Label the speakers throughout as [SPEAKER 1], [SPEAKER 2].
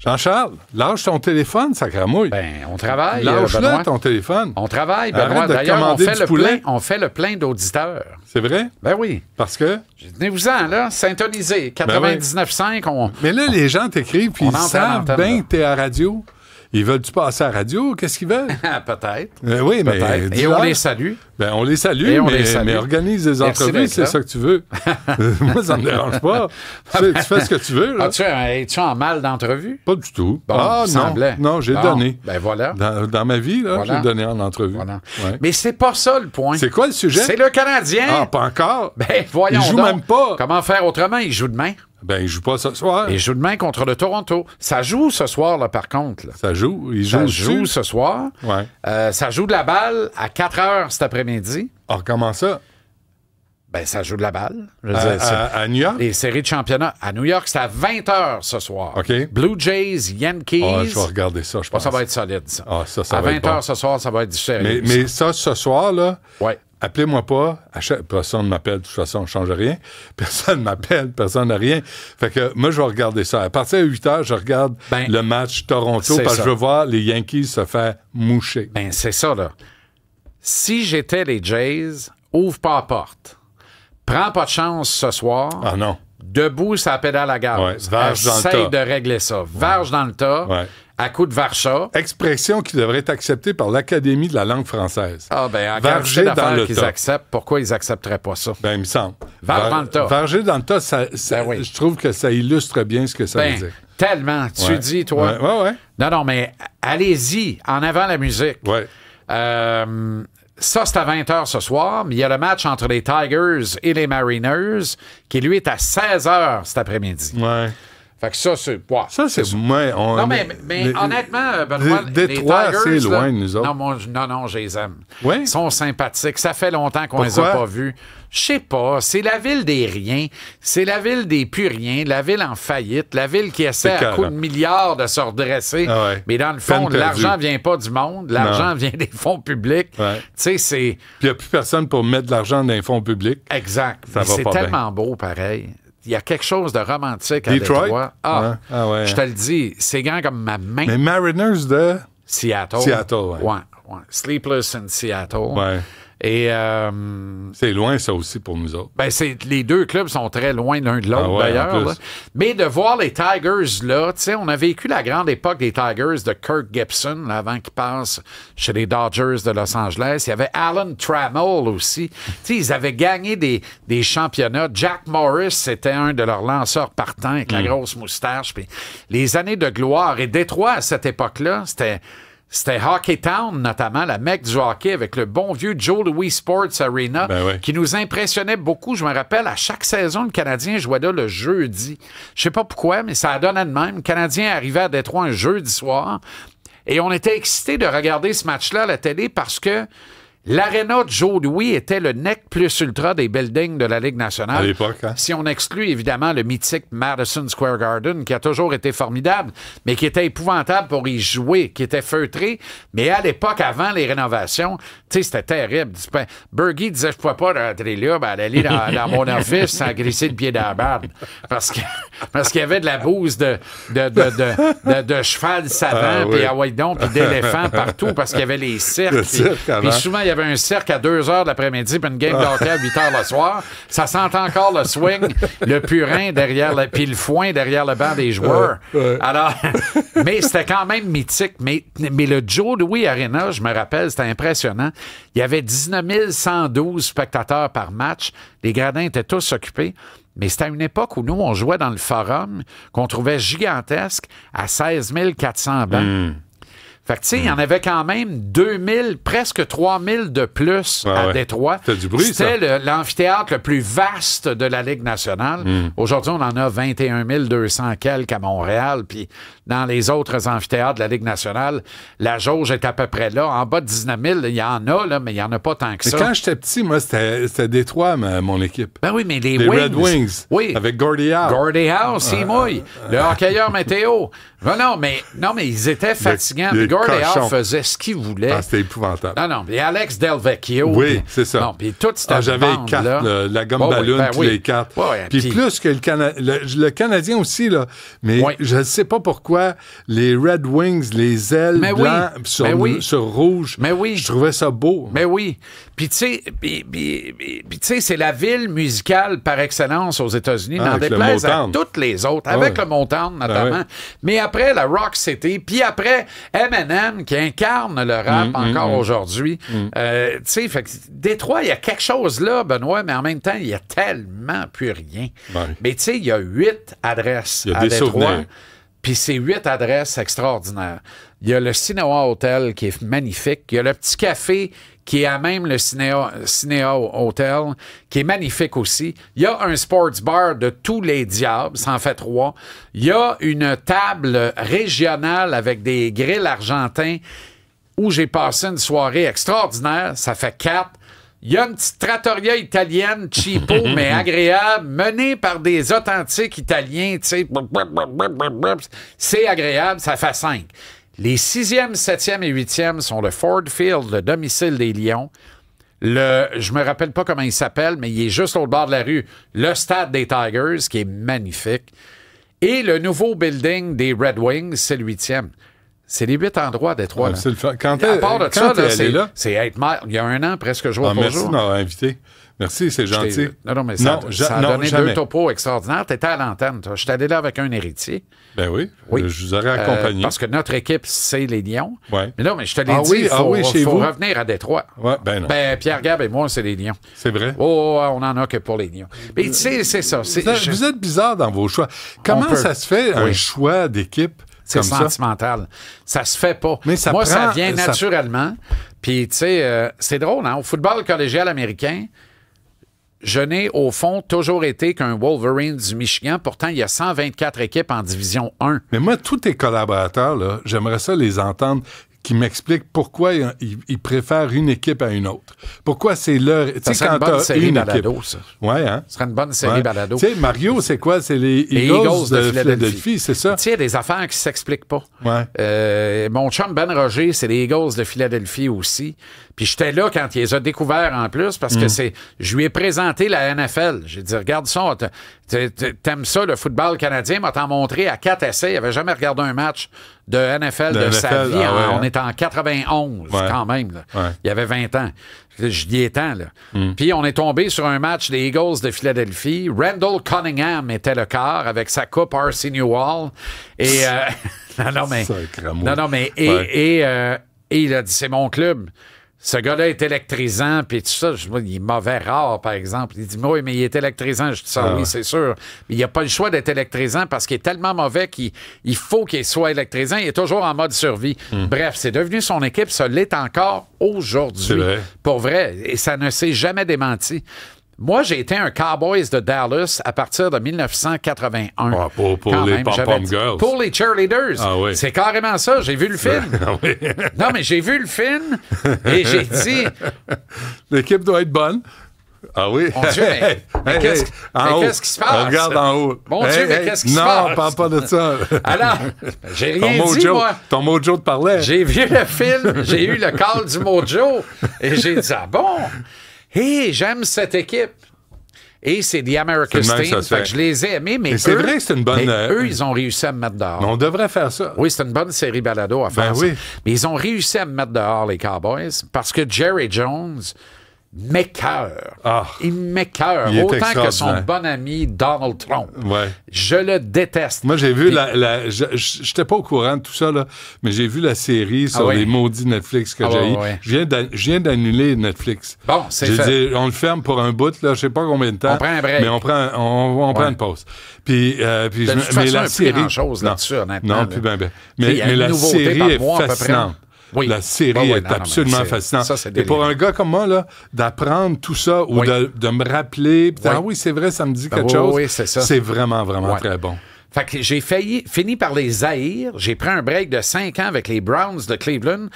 [SPEAKER 1] Jean-Charles, lâche ton téléphone, sacramouille.
[SPEAKER 2] Ben, on travaille,
[SPEAKER 1] Lâche-le, ton téléphone.
[SPEAKER 2] On travaille, Benoît. D'ailleurs, on fait le plein d'auditeurs.
[SPEAKER 1] C'est vrai?
[SPEAKER 2] Ben oui.
[SPEAKER 1] Parce que?
[SPEAKER 2] Tenez-vous-en, là, syntonisé, 99.5.
[SPEAKER 1] Mais là, les gens t'écrivent, puis ils savent bien que t'es à radio. Ils veulent-tu passer à la radio? Qu'est-ce qu'ils veulent?
[SPEAKER 2] Peut-être.
[SPEAKER 1] Oui, mais...
[SPEAKER 2] Et on les salue.
[SPEAKER 1] Ben, on les salue, mais organise des entrevues, c'est ça que tu veux. Moi, ça me dérange pas. Tu fais ce que tu veux, là.
[SPEAKER 2] Es-tu en mal d'entrevue?
[SPEAKER 1] Pas du tout.
[SPEAKER 2] Bon,
[SPEAKER 1] non, j'ai donné.
[SPEAKER 2] Ben voilà.
[SPEAKER 1] Dans ma vie, là, j'ai donné en entrevue.
[SPEAKER 2] Voilà.
[SPEAKER 1] Ouais.
[SPEAKER 2] Mais c'est pas ça le point.
[SPEAKER 1] C'est quoi le sujet?
[SPEAKER 2] C'est le Canadien.
[SPEAKER 1] Ah, pas encore?
[SPEAKER 2] Ben voyons
[SPEAKER 1] Il joue
[SPEAKER 2] donc.
[SPEAKER 1] même pas.
[SPEAKER 2] Comment faire autrement? Il joue demain.
[SPEAKER 1] Ben, il joue pas ce soir.
[SPEAKER 2] Il joue demain contre le Toronto. Ça joue ce soir, là, par contre. Là.
[SPEAKER 1] Ça joue.
[SPEAKER 2] Ça joue ce soir.
[SPEAKER 1] Ouais.
[SPEAKER 2] Ça joue de la balle à 4 heures cet après-midi.
[SPEAKER 1] Ah, comment ça?
[SPEAKER 2] Ben, ça joue de la balle.
[SPEAKER 1] À New York?
[SPEAKER 2] Les séries de championnat. À New York, c'est à 20 heures ce soir.
[SPEAKER 1] OK.
[SPEAKER 2] Blue Jays, Yankees.
[SPEAKER 1] Ah, je vais regarder ça, je pense.
[SPEAKER 2] Ça va être solide, ça.
[SPEAKER 1] Ah, ça
[SPEAKER 2] à
[SPEAKER 1] va
[SPEAKER 2] 20
[SPEAKER 1] être bon.
[SPEAKER 2] heures ce soir, ça va être du sérieux.
[SPEAKER 1] Mais ça, ce soir, là,
[SPEAKER 2] ouais.
[SPEAKER 1] Appelez-moi pas. Personne ne m'appelle. De toute façon, on ne change rien. Personne ne m'appelle. Personne n'a rien. Fait que moi, je vais regarder ça. À partir de 8 heures, je regarde le match Toronto parce que je veux voir les Yankees se faire moucher.
[SPEAKER 2] Ben, c'est ça, là. Si j'étais les Jays, ouvre pas la porte. Prends pas de chance ce soir.
[SPEAKER 1] Ah non.
[SPEAKER 2] Debout, ça pédale à gaz.
[SPEAKER 1] Ouais, varge dans le tas.
[SPEAKER 2] Essaye de régler ça. Varge dans le tas.
[SPEAKER 1] Ouais.
[SPEAKER 2] À coup de varcha.
[SPEAKER 1] Expression qui devrait être acceptée par l'Académie de la langue française.
[SPEAKER 2] Ah, ben,
[SPEAKER 1] varger dans le
[SPEAKER 2] qu'ils
[SPEAKER 1] tas.
[SPEAKER 2] acceptent, pourquoi ils accepteraient pas ça?
[SPEAKER 1] Ben, il me semble.
[SPEAKER 2] Varge dans le tas.
[SPEAKER 1] Varger dans le tas,
[SPEAKER 2] oui.
[SPEAKER 1] je trouve que ça illustre bien ce que ça veut dire.
[SPEAKER 2] Tellement. Tu dis, toi.
[SPEAKER 1] Ouais.
[SPEAKER 2] Non, mais allez-y, en avant la musique.
[SPEAKER 1] Ouais.
[SPEAKER 2] Ça, c'est à 20h ce soir, mais il y a le match entre les Tigers et les Mariners qui, lui, est à 16h cet après-midi.
[SPEAKER 1] Ouais.
[SPEAKER 2] Fait que ça, c'est... Ouais,
[SPEAKER 1] ça, c'est...
[SPEAKER 2] Non, mais honnêtement, Benoît,
[SPEAKER 1] Détroit,
[SPEAKER 2] les Tigers...
[SPEAKER 1] c'est loin de nous autres.
[SPEAKER 2] Non, je les aime.
[SPEAKER 1] Oui?
[SPEAKER 2] Ils sont sympathiques. Ça fait longtemps qu'on les a pas vus. Je sais pas. C'est la ville des riens. C'est la ville des plus-riens. La ville en faillite. La ville qui essaie à coups de milliards de se redresser.
[SPEAKER 1] Ah ouais.
[SPEAKER 2] Mais dans le fond, l'argent vient pas du monde. L'argent vient des fonds publics.
[SPEAKER 1] Ouais.
[SPEAKER 2] Tu sais, c'est...
[SPEAKER 1] Puis il n'y a plus personne pour mettre de l'argent dans les fonds publics.
[SPEAKER 2] Exact. C'est tellement beau, pareil. Il y a quelque chose de romantique à
[SPEAKER 1] Detroit.
[SPEAKER 2] Détroit.
[SPEAKER 1] Ouais.
[SPEAKER 2] Je te le dis, c'est grand comme ma main.
[SPEAKER 1] Mais Mariners de...
[SPEAKER 2] Seattle.
[SPEAKER 1] Ouais.
[SPEAKER 2] Sleepless in Seattle.
[SPEAKER 1] Ouais.
[SPEAKER 2] Et
[SPEAKER 1] c'est loin, ça aussi, pour nous autres.
[SPEAKER 2] Ben, les deux clubs sont très loin l'un de l'autre, d'ailleurs. Là. Mais de voir les Tigers, là, tu sais, on a vécu la grande époque des Tigers de Kirk Gibson, là, avant qu'il passe chez les Dodgers de Los Angeles. Il y avait Alan Trammell aussi. Tu sais, ils avaient gagné des championnats. Jack Morris, c'était un de leurs lanceurs partants avec la grosse moustache. Puis les années de gloire. Et Détroit, à cette époque-là, c'était Hockey Town, notamment, la mecque du hockey, avec le bon vieux Joe Louis Sports Arena, qui nous impressionnait beaucoup. Je me rappelle, à chaque saison, le Canadien jouait là le jeudi. Je sais pas pourquoi, mais ça a donné de même. Le Canadien arrivait à Détroit un jeudi soir, et on était excités de regarder ce match-là à la télé parce que l'aréna de Joe Louis était le nec plus ultra des buildings de la Ligue nationale.
[SPEAKER 1] À l'époque, hein?
[SPEAKER 2] Si on exclut évidemment le mythique Madison Square Garden, qui a toujours été formidable, mais qui était épouvantable pour y jouer, qui était feutré. Mais à l'époque, avant les rénovations, tu sais, c'était terrible. Bergie disait, je ne pouvais pas rentrer là, aller dans mon office sans glisser le pied dans la barbe. Parce qu'il y avait de la bouse de cheval savant, puis puis d'éléphants partout, parce qu'il y avait les cirques. Puis souvent, il y avait un cirque à 2 heures de l'après-midi, puis une game d'hockey à 8 heures le soir. Ça sentait encore le swing, le purin puis le foin derrière le banc des joueurs. Alors, mais c'était quand même mythique. Mais le Joe Louis Arena, je me rappelle, c'était impressionnant. Il y avait 19 112 spectateurs par match. Les gradins étaient tous occupés. Mais c'était à une époque où nous, on jouait dans le forum, qu'on trouvait gigantesque, à 16 400 bancs. Fait que, tu sais, il y en avait quand même 2000, presque 3000 de plus à Détroit.
[SPEAKER 1] C'était du bruit,
[SPEAKER 2] C'était l'amphithéâtre le plus vaste de la Ligue nationale. Aujourd'hui, on en a 21 200 quelques à Montréal. Puis dans les autres amphithéâtres de la Ligue nationale, la jauge est à peu près là. En bas de 19 000, il y en a, là, mais il n'y en a pas tant que ça.
[SPEAKER 1] Mais quand j'étais petit, moi, c'était Détroit, mon équipe.
[SPEAKER 2] Ben oui, mais les
[SPEAKER 1] Red Wings.
[SPEAKER 2] Oui.
[SPEAKER 1] Avec Gordie Howe.
[SPEAKER 2] Gordie Howe, c'est mouille. Le hockeyeur météo. Non, mais ils étaient fatigants.
[SPEAKER 1] Le
[SPEAKER 2] Gordon faisait ce qu'il voulait.
[SPEAKER 1] Ah, c'était épouvantable.
[SPEAKER 2] Non. Et Alex Del Vecchio.
[SPEAKER 1] Oui, c'est ça.
[SPEAKER 2] Non, puis toute cette
[SPEAKER 1] j'avais les cartes, la gomme ballon, puis les cartes. Puis plus que le Canadien aussi, là. Mais je ne sais pas pourquoi les Red Wings, les ailes blancs sur rouge, je trouvais ça beau.
[SPEAKER 2] Mais oui. Puis tu sais, c'est la ville musicale par excellence aux États-Unis, n'en déplaise à toutes les autres, avec le Motown notamment. Mais après, la Rock City, puis après, Eminem, qui incarne le rap encore aujourd'hui. Tu sais, fait que Détroit, il y a quelque chose là, Benoît, mais en même temps, il y a tellement plus rien. Ouais. Mais tu sais, il y a 8 adresses à Détroit. Puis c'est 8 adresses extraordinaires. Il y a le Cinéa Hotel qui est magnifique. Il y a le petit café qui est à même le Cinéa Hotel, qui est magnifique aussi. Il y a un sports bar de tous les diables, ça en fait 3. Il y a une table régionale avec des grilles argentins où j'ai passé une soirée extraordinaire, ça fait 4. Il y a une petite trattoria italienne, cheapo, mais agréable, menée par des authentiques Italiens, tu sais. C'est agréable, ça fait 5. Les 6e, 7e et 8e sont le Ford Field, le domicile des Lions. Je me rappelle pas comment il s'appelle, mais il est juste au bord de la rue. Le stade des Tigers, qui est magnifique. Et le nouveau building des Red Wings, c'est le 8e. C'est les 8 endroits à Détroit.
[SPEAKER 1] C'est le fun. Quand
[SPEAKER 2] à part de ça, c'est 8 miles. Il y a un an, presque jour pour jour.
[SPEAKER 1] Merci de m'avoir invité. Merci, c'est gentil.
[SPEAKER 2] Non, mais ça a donné jamais. 2 topos extraordinaires. Tu étais à l'antenne, toi. Je suis allé là avec un héritier.
[SPEAKER 1] Ben oui. Je vous aurais accompagné.
[SPEAKER 2] Parce que notre équipe, c'est les Lions.
[SPEAKER 1] Ouais.
[SPEAKER 2] Mais non, mais je te l'ai dit, il faut revenir à Détroit.
[SPEAKER 1] Ouais, ben non.
[SPEAKER 2] Pierre Gab et moi, c'est les Lions.
[SPEAKER 1] C'est vrai?
[SPEAKER 2] Oh, on en a que pour les Lions. Mais tu sais, c'est ça.
[SPEAKER 1] Vous êtes bizarre dans vos choix. Comment ça se fait, un choix d'équipe?
[SPEAKER 2] C'est sentimental. Ça se fait pas. Mais ça vient naturellement. Puis, tu sais, c'est drôle, hein? Au football collégial américain, je n'ai, au fond, toujours été qu'un Wolverine du Michigan. Pourtant, il y a 124 équipes en Division 1.
[SPEAKER 1] Mais moi, tous tes collaborateurs, là, j'aimerais ça les entendre qui m'expliquent pourquoi ils préfèrent une équipe à une autre. Pourquoi c'est leur...
[SPEAKER 2] Ça serait une bonne série balado, ça.
[SPEAKER 1] Ouais, hein?
[SPEAKER 2] Ça serait une bonne série balado.
[SPEAKER 1] Tu sais, Mario, c'est quoi? C'est les Eagles de Philadelphie, c'est ça?
[SPEAKER 2] Tu sais, il y a des affaires qui s'expliquent pas.
[SPEAKER 1] Ouais.
[SPEAKER 2] Mon chum Ben Roger, c'est les Eagles de Philadelphie aussi. Puis j'étais là quand il les a découverts en plus parce que je lui ai présenté la NFL. J'ai dit, regarde ça, t'aimes ça, le football canadien? M'a t'en montré à 4 essais. Il avait jamais regardé un match de NFL de sa vie. On est en 91 quand même. Là. Ouais. Il y avait 20 ans. Je dis temps, là. Puis on est tombé sur un match des Eagles de Philadelphie. Randall Cunningham était le quart avec sa coupe R.C. Newhall. Et et il a dit, c'est mon club. Ce gars-là est électrisant, puis tout ça. Je dis, il est mauvais rare, par exemple. Il dit, oui, mais il est électrisant. Je dis, oui, c'est sûr. Mais il n'y a pas le choix d'être électrisant parce qu'il est tellement mauvais qu'il faut qu'il soit électrisant. Il est toujours en mode survie. Bref, c'est devenu son équipe. Ça l'est encore aujourd'hui. C'est vrai. Pour vrai. Et ça ne s'est jamais démenti. Moi, j'ai été un Cowboys de Dallas à partir de 1981.
[SPEAKER 1] Ah, pour les Pom-Pom Girls.
[SPEAKER 2] Pour les cheerleaders.
[SPEAKER 1] Ah, oui.
[SPEAKER 2] C'est carrément ça. J'ai vu le film.
[SPEAKER 1] Ah, oui.
[SPEAKER 2] Non, mais j'ai vu le film et j'ai dit...
[SPEAKER 1] L'équipe doit être bonne. Ah oui?
[SPEAKER 2] Mon Dieu, mais qu'est-ce qui se passe?
[SPEAKER 1] Regarde en haut.
[SPEAKER 2] Mon Dieu, mais qu'est-ce qui se passe?
[SPEAKER 1] Non, parle pas de ça.
[SPEAKER 2] Alors, j'ai rien dit, moi.
[SPEAKER 1] Ton mojo te parlait.
[SPEAKER 2] J'ai vu le film, j'ai eu le call du mojo et j'ai dit, ah bon? Hey, j'aime cette équipe. Et c'est The America's Team. Fait que je les ai aimés, mais
[SPEAKER 1] c'est vrai que c'est une bonne...
[SPEAKER 2] eux, ils ont réussi à me mettre dehors.
[SPEAKER 1] Mais on devrait faire ça.
[SPEAKER 2] Oui, c'est une bonne série balado à faire ça. Oui. Mais ils ont réussi à me mettre dehors, les Cowboys, parce que Jerry Jones m'écoeure. Il m'écoeure. Autant que son bon ami Donald Trump.
[SPEAKER 1] Ouais.
[SPEAKER 2] Je le déteste.
[SPEAKER 1] Moi, j'ai vu je n'étais pas au courant de tout ça, là, mais j'ai vu la série sur les maudits Netflix que j'ai eu. Je viens d'annuler Netflix.
[SPEAKER 2] Bon, c'est
[SPEAKER 1] fait.
[SPEAKER 2] J'ai
[SPEAKER 1] dit, on le ferme pour un bout, là, je sais pas combien de temps.
[SPEAKER 2] On prend un break.
[SPEAKER 1] Mais on prend une pause. Puis
[SPEAKER 2] mais la série... grand-chose là-dessus, honnêtement.
[SPEAKER 1] Non, plus bien. Mais la série est fascinante. Oui. La série est absolument fascinante. Ça, et pour un gars comme moi, là, d'apprendre tout ça ou de me rappeler, oui, c'est vrai, ça me dit quelque chose.
[SPEAKER 2] Oui, c'est ça.
[SPEAKER 1] C'est vraiment, vraiment très bon.
[SPEAKER 2] Fait que j'ai fini par les haïr. J'ai pris un break de 5 ans avec les Browns de Cleveland,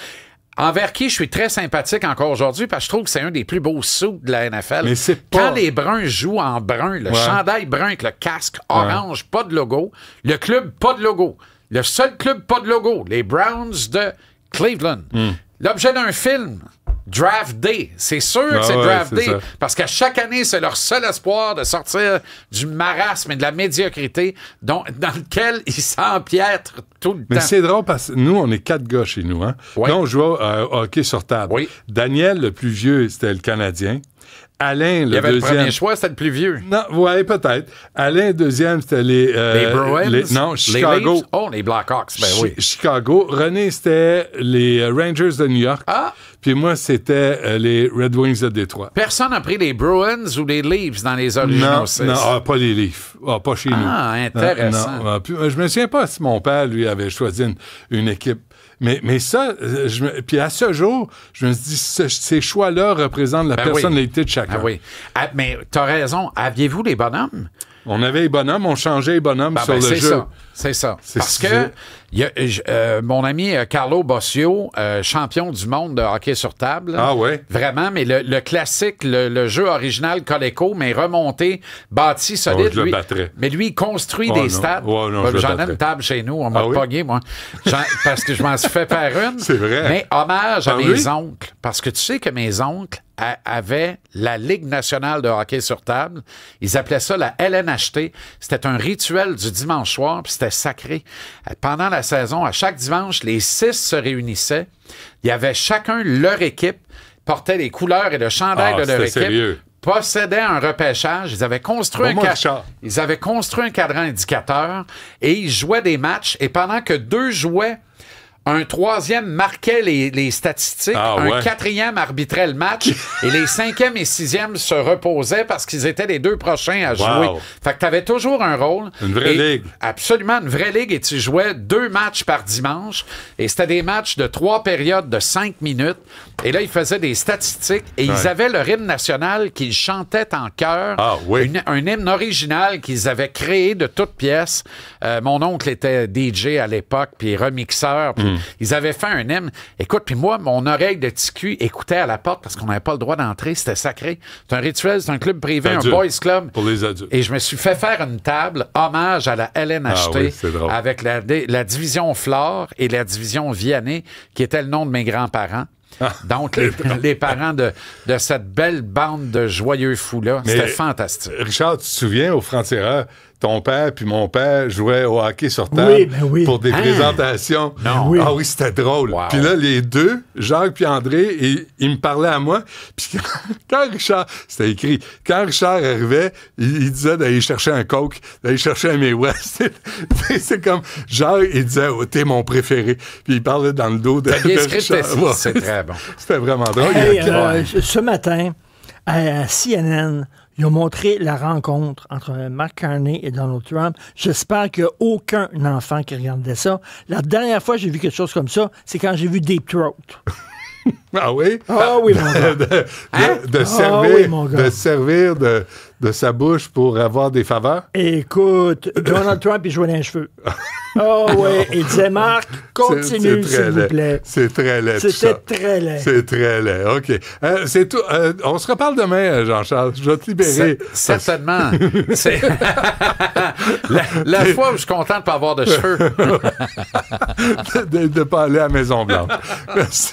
[SPEAKER 2] envers qui je suis très sympathique encore aujourd'hui parce que je trouve que c'est un des plus beaux sous de la NFL.
[SPEAKER 1] Mais c'est pas...
[SPEAKER 2] Quand les Bruns jouent en brun, le chandail brun avec le casque orange, pas de logo. Le club, pas de logo. Le seul club, pas de logo. Les Browns de Cleveland. L'objet d'un film, Draft Day. C'est sûr que c'est Draft Day. Parce qu'à chaque année, c'est leur seul espoir de sortir du marasme et de la médiocrité dans lequel ils s'empiètrent tout le temps.
[SPEAKER 1] Mais c'est drôle parce que nous, on est 4 gars chez nous. Hein?
[SPEAKER 2] Oui.
[SPEAKER 1] Là, on jouait au hockey sur table.
[SPEAKER 2] Oui.
[SPEAKER 1] Daniel, le plus vieux, c'était le Canadien. Alain, le deuxième...
[SPEAKER 2] Le premier choix, c'était le plus vieux.
[SPEAKER 1] Non, ouais, peut-être. Alain, deuxième, c'était les
[SPEAKER 2] Bruins?
[SPEAKER 1] Non, Chicago.
[SPEAKER 2] Les Blackhawks, ben oui.
[SPEAKER 1] Chicago. René, c'était les Rangers de New York.
[SPEAKER 2] Ah!
[SPEAKER 1] Puis moi, c'était les Red Wings de Détroit.
[SPEAKER 2] Personne n'a pris les Bruins ou les Leafs dans les originaux 6.
[SPEAKER 1] Non, pas les Leafs. Pas chez nous.
[SPEAKER 2] Ah, intéressant.
[SPEAKER 1] Non. Puis, je me souviens pas si mon père, lui, avait choisi une équipe. Mais ça, puis à ce jour, je me dis, ces choix-là représentent la personnalité de chacun.
[SPEAKER 2] Ah oui. Mais t'as raison. Aviez-vous les bonhommes?
[SPEAKER 1] On avait les bonhommes, on changeait les bonhommes sur le jeu.
[SPEAKER 2] C'est ça. Parce que mon ami Carlo Bossio, champion du monde de hockey sur table.
[SPEAKER 1] Ah ouais?
[SPEAKER 2] Vraiment, mais le classique, le jeu original Coleco, mais remonté, bâti, solide.
[SPEAKER 1] Je le battrais.
[SPEAKER 2] Mais lui, il construit des stades. J'en ai une table chez nous, on m'a pogné, moi. Parce que je m'en suis fait faire une.
[SPEAKER 1] C'est vrai.
[SPEAKER 2] Mais hommage à mes oncles. Parce que tu sais que mes oncles avaient la Ligue nationale de hockey sur table. Ils appelaient ça la LNHT. C'était un rituel du dimanche soir, puis c'était sacré. Pendant la saison, à chaque dimanche, les 6 se réunissaient. Il y avait chacun leur équipe, portait les couleurs et le chandail de leur équipe.
[SPEAKER 1] Sérieux.
[SPEAKER 2] Possédaient un repêchage. Ils avaient construit un cadran indicateur et ils jouaient des matchs. Et pendant que 2 jouaient, un 3e marquait les statistiques, un 4e arbitrait le match et les 5e et 6e se reposaient parce qu'ils étaient les 2 prochains à jouer. Fait que t'avais toujours un rôle.
[SPEAKER 1] Une vraie ligue.
[SPEAKER 2] Absolument, une vraie ligue et tu jouais 2 matchs par dimanche et c'était des matchs de 3 périodes de 5 minutes et là, ils faisaient des statistiques et ils avaient leur hymne national qu'ils chantaient en chœur. Un hymne original qu'ils avaient créé de toutes pièces. Mon oncle était DJ à l'époque puis remixeur puis ils avaient fait un hymne. Écoute, puis moi, mon oreille de TQ écoutait à la porte parce qu'on n'avait pas le droit d'entrer. C'était sacré. C'est un rituel, c'est un club privé, un boys club.
[SPEAKER 1] Pour les adultes.
[SPEAKER 2] Et je me suis fait faire une table hommage à la LNHT avec la division Flore et la division Vianney, qui était le nom de mes grands-parents. Donc, les parents de cette belle bande de joyeux fous-là, c'était fantastique.
[SPEAKER 1] Richard, tu te souviens, au Franc-Tireur, ton père puis mon père jouaient au hockey sur table pour des présentations.
[SPEAKER 2] Non.
[SPEAKER 1] Ah oui, c'était drôle. Puis là, les deux, Jacques puis André, ils me parlaient à moi. Puis quand Richard, c'était écrit, quand Richard arrivait, il disait d'aller chercher un Coke, d'aller chercher un May West. C'est comme, Jacques, il disait, t'es mon préféré. Puis il parlait dans le dos de Richard.
[SPEAKER 2] C'est très bon.
[SPEAKER 1] C'était vraiment drôle.
[SPEAKER 3] Ce matin, à CNN, ils ont montré la rencontre entre Mark Carney et Donald Trump. J'espère qu'il n'y a aucun enfant qui regardait ça. La dernière fois que j'ai vu quelque chose comme ça, c'est quand j'ai vu Deep Throat.
[SPEAKER 1] Ah oui?
[SPEAKER 3] Ah oui, mon gars.
[SPEAKER 1] De servir de sa bouche pour avoir des faveurs?
[SPEAKER 3] Écoute, Donald Trump, il jouait dans les cheveux. Oh oui, il disait, Marc, continue, s'il vous plaît.
[SPEAKER 1] C'est très laid.
[SPEAKER 3] C'était très laid.
[SPEAKER 1] C'est très laid, OK. C'est tout. On se reparle demain, Jean-Charles. Je vais te libérer.
[SPEAKER 2] Certainement. C'est la fois où je suis content de ne pas avoir de cheveux.
[SPEAKER 1] de ne pas aller à la Maison-Blanche. Merci.